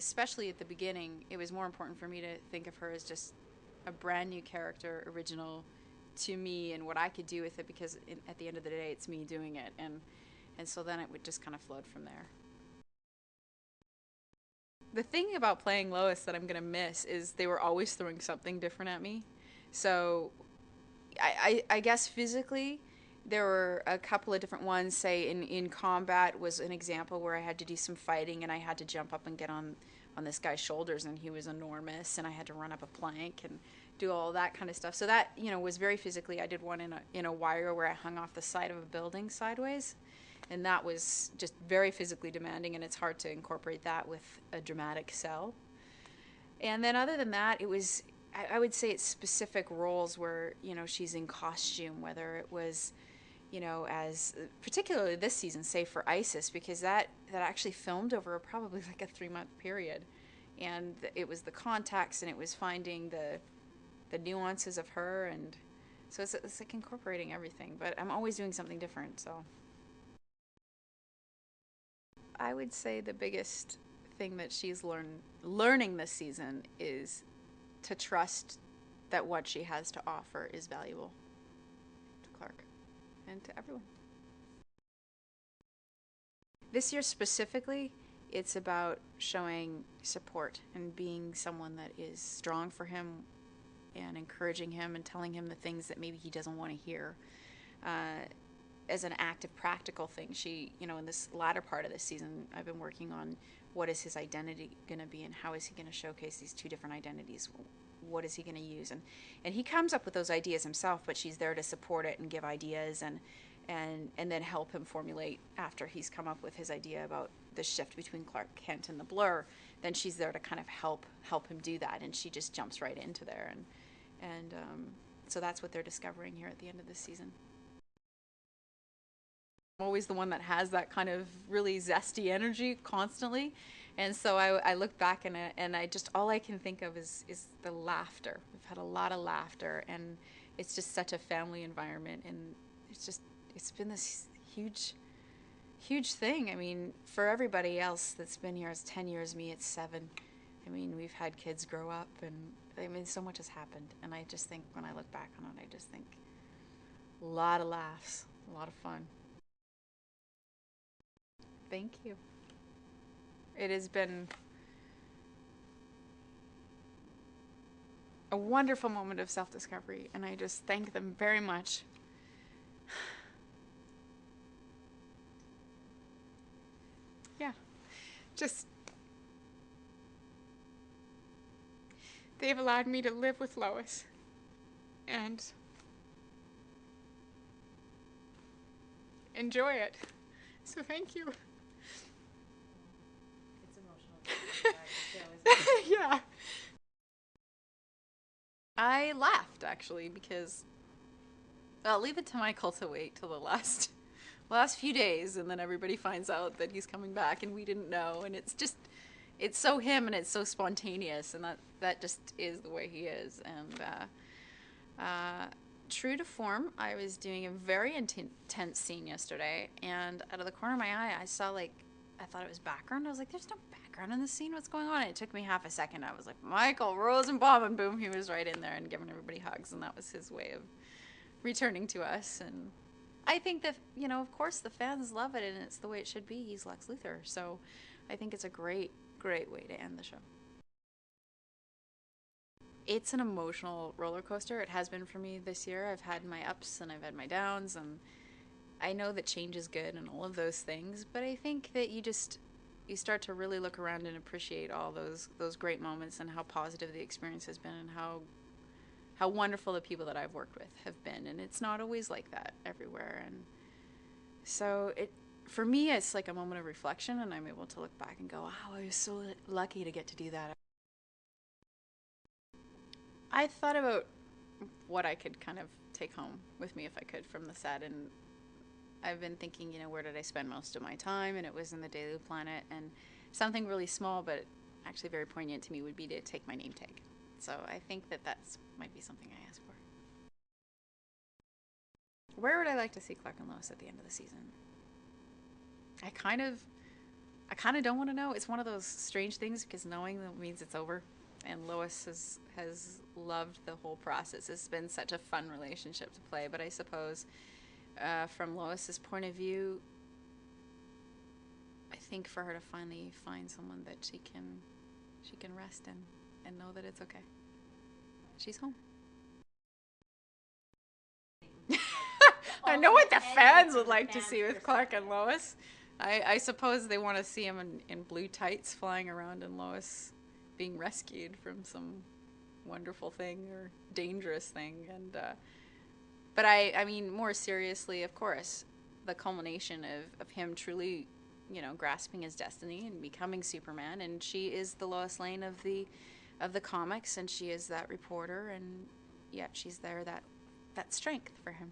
especially at the beginning, it was more important for me to think of her as just a brand new character, original to me and what I could do with it, because at the end of the day, it's me doing it. And so then it would just kind of flowed from there. The thing about playing Lois that I'm going to miss is they were always throwing something different at me. So I guess physically, there were a couple of different ones. Say in combat was an example where I had to do some fighting and I had to jump up and get on this guy's shoulders, and he was enormous, and I had to run up a plank and do all that kind of stuff. So that, was very physically. I did one in a wire where I hung off the side of a building sideways, and that was just very physically demanding, and it's hard to incorporate that with a dramatic cell. And then other than that, it was, I would say it's specific roles where, she's in costume, whether it was, as particularly this season, say for Isis, because that actually filmed over probably like a 3-month period. And it was the context, and it was finding the nuances of her. And so it's like incorporating everything, but I'm always doing something different. So I would say the biggest thing that she's learning this season is to trust that what she has to offer is valuable to Clark and to everyone. This year specifically, it's about showing support and being someone that is strong for him and encouraging him and telling him the things that maybe he doesn't want to hear. As an active, practical thing, she, in this latter part of this season, I've been working on what is his identity going to be and how is he going to showcase these two different identities. What is he going to use? And he comes up with those ideas himself, but she's there to support it and give ideas and then help him formulate after he's come up with his idea about the shift between Clark Kent and the Blur. Then she's there to kind of help him do that, and she just jumps right into there, and so that's what they're discovering here at the end of this season. I'm always the one that has that kind of really zesty energy constantly, and so I look back and I just, all I can think of is the laughter. We've had a lot of laughter, and it's just such a family environment, and it's been this huge thing. I mean, for everybody else that's been here, it's 10 years. Me, it's 7. I mean, we've had kids grow up, and I mean, so much has happened, and I just think when I look back on it, I just think a lot of laughs, a lot of fun. Thank you. It has been a wonderful moment of self-discovery, and I just thank them very much. Yeah, just they've allowed me to live with Lois and enjoy it. So thank you. It's emotional. Yeah. I laughed actually because I'll leave it to Michael to wait till the last few days, and then everybody finds out that he's coming back and we didn't know, and it's so him, and it's so spontaneous, and that just is the way he is. And true to form, I was doing a very intense scene yesterday, and out of the corner of my eye, I saw, like, I thought it was background. I was like, there's no background in this scene. What's going on? And it took me half a second. I was like, Michael Rosenbaum, and boom, he was right in there and giving everybody hugs, and that was his way of returning to us. And I think that, of course, the fans love it, and it's the way it should be. He's Lex Luthor. So I think it's a great, great way to end the show. It's an emotional roller coaster. It has been for me this year. I've had my ups and I've had my downs, and I know that change is good and all of those things, but I think that you start to really look around and appreciate all those great moments and how positive the experience has been, and how wonderful the people that I've worked with have been. And it's not always like that everywhere. And so for me, it's like a moment of reflection, and I'm able to look back and go, wow, I was so lucky to get to do that. I thought about what I could kind of take home with me if I could from the set, and I've been thinking, where did I spend most of my time? And it was in the Daily Planet, and something really small but actually very poignant to me would be to take my name tag. So I think that that's might be something I ask for. Where would I like to see Clark and Lois at the end of the season? I kind of I kind of don't want to know. It's one of those strange things because knowing that means it's over. And Lois has loved the whole process. It's been such a fun relationship to play. But I suppose from Lois's point of view, I think for her to finally find someone that she can rest in and know that it's okay. She's home. I know what the fans would like to see with Clark and Lois. I suppose they want to see him in blue tights flying around and Lois being rescued from some wonderful thing or dangerous thing. And but I mean, more seriously, of course, the culmination of him truly, grasping his destiny and becoming Superman. And she is the Lois Lane of the comics, and she is that reporter, and yet she's there that strength for him.